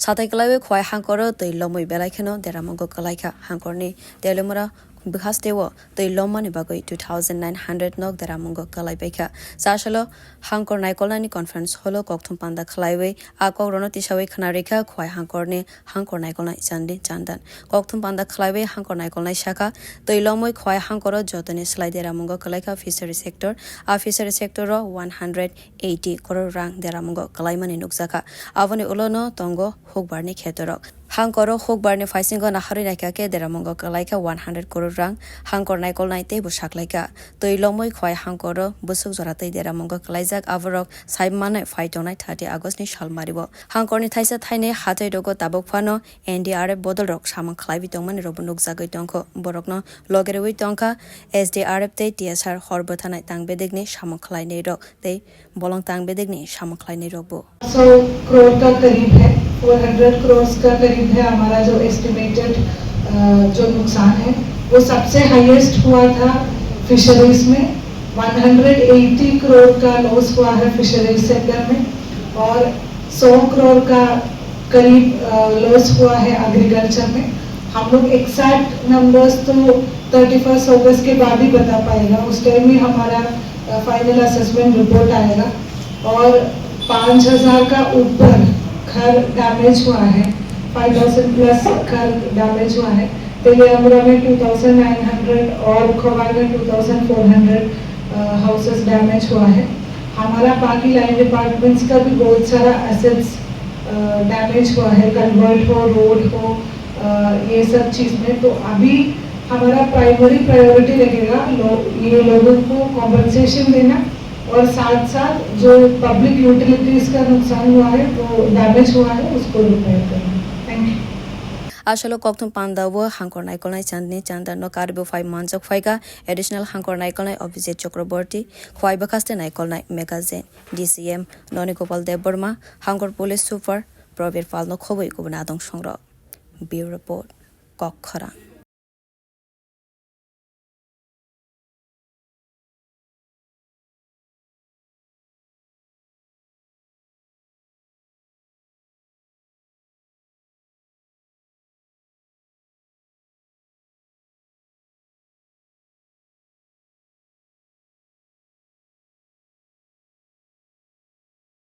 Satai Kalai Kwai Hankoro, the Lomoy Belakano, Deramongo Kalaika, Hankorni, Delimura. Because they were the Lomani Bagoi 2,900 nog the Ramongo Kalaibeka. Sashalo, Hankor Nicolani Conference, Holo Koktum Panda Kalaiwe, Ako Ronotishawe Kanarika, Kwai Hankorni, Hankor Nicolai Sandi, Chandan. Koktum Panda Kalaiwe, Hankor Nicolai Shaka, the Lomoy Kwai Hankoro, Jotani Slide Ramongo Kalaika Fishery Sector, a fishery sector 180 crore rank the Ramongo Kalaiman in Uxaka, Avani Ulono, Tongo, Hogbarni Ketorok. Hankoro Hogbarni Fisingo Naharinaka, the Ramongo Kalaika 100 crore rank, Hankor Nicol Night, Bushaklaka, Toilomoy Kwai Hankoro, Busuk Zorate, the Ramongo Kalaisak, Avarok, Saimana, Fight on 30 August ni Shalmaribo. Hankorni Taisa Tine, Hate Dogo Tabokfano, and the Arab Bodorok, Shaman Clivitoman, Robunuk Zagotonko, Borokno, Logerewi Tonka, as the Arab Day, TSR Horbotana Tang Bedigni, Shaman Kleinero, they Bolong Tang Bedigni, Shaman Kleinero. So, crore का करीब है 400 crores का करीब है हमारा जो estimated जो नुकसान है वो सबसे हाईएस्ट हुआ था फिशरीज में 180 करोड़ का लॉस हुआ है फिशरीज सेक्टर में और 100 करोड़ का करीब लॉस हुआ है एग्रीकल्चर में हम लोग एग्जैक्ट नंबर्स तो 31 अगस्त के बाद ही बता पाएगा उस टाइम ही हमारा फाइनल असेसमेंट रिपोर्ट आएगा और 5000 का ऊपर घर डैमेज हुआ है 5000 प्लस घर डैमेज हुआ है तेलियामुरा में 2900 और खोवाई में 2400 हाउसेस डैमेज हुआ है हमारा बाकी लाइन डिपार्टमेंट्स का भी बहुत सारा एसेट्स डैमेज हुआ है कन्वर्ट हो रोड हो ये सब चीज़ में तो अभी हमारा प्राइमरी प्रायोरिटी रहेगा ये लोगों को कॉम्पनसेशन देना और साथ साथ जो पब्लिक यूटिलिटीज का नुकसान हुआ है वो डैमेज हुआ है उसको रिपेयर करना thank you Ashalo Koktum Panda wo Hankor Nicolai Chandni Chanda no Karbu 5 months of Faiga, additional Hankor Nicolai of Visit Chakraborty, Kwaibacaste Nicolai Magazine, DCM, Nonikopal de Burma, Hankor Police Super, Provir Falno Kowi Gubnadong Shongro. Bureau Report, Kokhara.